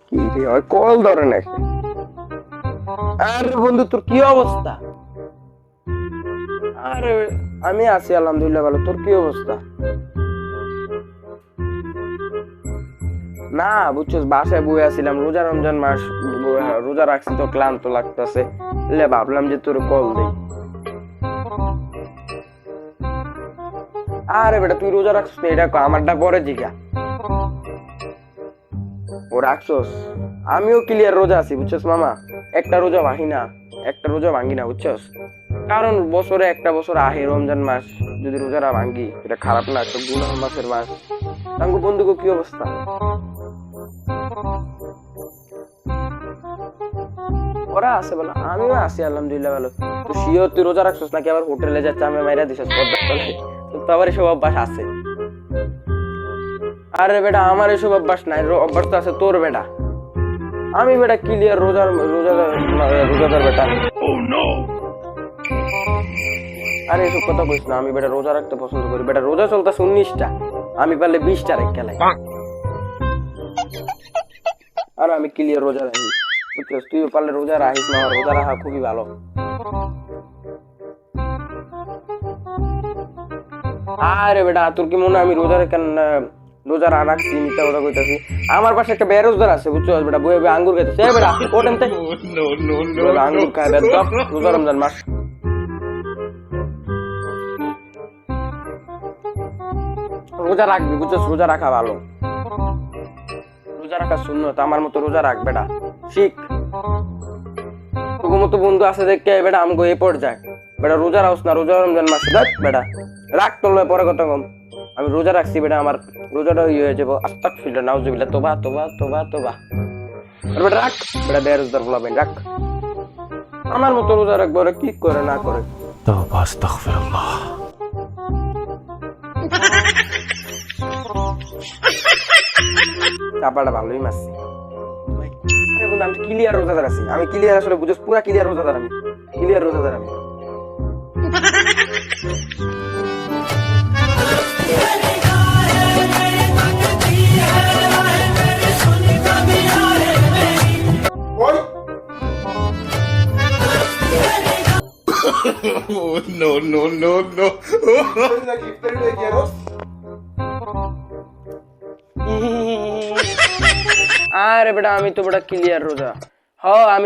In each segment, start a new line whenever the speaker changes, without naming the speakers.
কি রে ওই কল ধরে নাকি? আরে বন্ধু তোর কি অবস্থা? আরে আমি আছি আলহামদুলিল্লাহ ভালো, তোর কি অবস্থা? না বুঝছস, বাসায় বসে আছিলাম, রোজা রমজান মাস, রোজা রাখছি তো ক্লান্ত লাগতেছে, ভাবলাম যে তোর কল দেই। আরে বেটা তুই রোজা রাখছিস না, এটা আমারটা পরে জিগা। ও রাখছস? আমিও ক্লিয়ার রোজা আছি বুঝছস মামা, একটা রোজা ভাঙি না, একটা রোজা ভাঙি না বুঝছস, কারণ বছরে একটা বছর আহে রমজান মাস, যদি রোজারা ভাঙ্গি এটা খারাপ না, একটা গুনাহ মাসের মাস। তাঙ্গু বন্ধুকে কি অবস্থা? ওরা আছে বলো, আমিও আছি আলহামদুলিল্লাহ ভালো। তো শিওর তুই রোজা রাখছস নাকি আবার হোটেলে যাচ্ছে আমি মাইরা দিছস পর্দা তলে? তো আবার এসব অভ্যাস আছে? আরে বেটা আমার এসব অভ্যাস নাই, অভ্যাস তো আছে তোর বেটা। আমি বেটা ক্লিয়ার রোজাদার বেটা। আরে এসব কথা কইস না, আমি বেটা রোজা রাখতে পছন্দ করি বেটা, রোজা চলতেছে 19টা, আমি পারলে 20টা রেখে লাই। আর আমি ক্লিয়ার রোজা রাখি বুঝছিস, তুই পারলে রোজা রাখিস না, আমার রোজা রাখা খুবই ভালো। আরে বেটা তোর কি মনে আমি রোজা রেখে রোজা রাখছি মিথ্যা কথা কইতাছি? আমার পাশে একটা বেরোজগার আছে বুঝছস বেটা, বয়ে বয়ে আঙ্গুর খাইতেছে। এই বেটা ওঠেন তাই আঙ্গুর খায় বেটা, রোজা রমজান মাস। রোজা রাখবি বুঝছস, রোজা রাখা ভালো, রোজা রাখা সুন্নত, আমার মতো রোজা রাখ বেটা, শিখ। তোর মতো বন্ধু আছে দেখে বেটা আমগো এ পর্যায়ে বেটা রোজা রাখস না, রোজা রমজান মাস দেখ বেটা, রাখ তোর পরে কথা কম। আমি রোজা রাখছি বেটা, আমার রোজাটা ইয়ে হয়ে যাবো, আস্তাগফিরুল্লাহ নাউজুবিল্লাহ, তোবা তোবা তোবা তোবা। বেটা রাখ বেটা, বেরোজগার বলাবেন রাখ, আমার মতো রোজা রাখবো, ওরা কি করে না করে।
তোবা আস্তাগফিরুল্লাহ।
চাপাটা ভালোই মারছি। আমি ক্লিয়ার রোজাদার আছি, আমি ক্লিয়ার, আসলে বুঝছ পুরা ক্লিয়ার রোজাদার, আমি ক্লিয়ার রোজাদার আমি।
No, no, no, no.
আরে বেটা আমি তো বেটা ক্লিয়ার রোজা।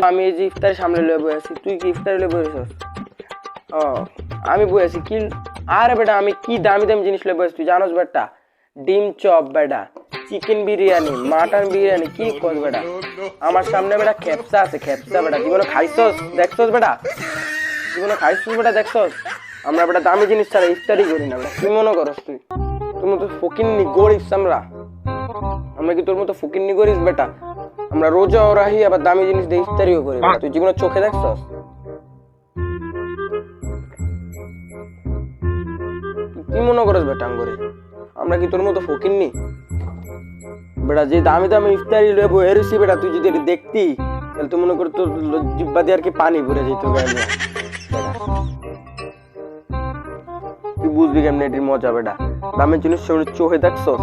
আমি এই যে ইফতারের সামনে লয়ে বসে আছি, তুই কি ইফতারে লয়ে বসে আছিস? আমি বসে আছি কি? আরে বেটা আমি কি দামি দামি জিনিস লয়ে বসে, তুই জানোস বেটা? ডিম চপ বেটা, চিকেন বিরিয়ানি, মাটন বিরিয়ানি, কি কর বেটা? আমার সামনে বেটা খেপসা আছে, খেপসা বেটা, জীবনে খাইছস দেখছস বেটা? জীবনে খাইছস বেটা দেখছস? আমরা বেটা দামি জিনিস ছাড়া ইফতারি করি না বেটা, কি মনে করস তুই? তোর মতো ফকিন্নি গরিব আমরা কি তোর মতো ফকিন্নি করিস বেটা? আমরা রোজাও রাখি আবার দামি জিনিস দিয়ে ইফতারিও করি, তুই জীবনে চোখে দেখছস? কি মনে করিস বেটা আঙ্গুরে? আমরা কি তোর মতো ফকিন্নি বেটা? যে দামি দামি ইফতারি লয়ে বসে রইছি বেটা, তুই যদি দেখতি তাহলে তুই মনে কর তোর জিহ্বা দিয়ে আর কি পানি ভরে যেত গায়ে। তুই বুঝবি কেমনে এটির মজা বেটা, দামের জিনিস চোখে দেখছস?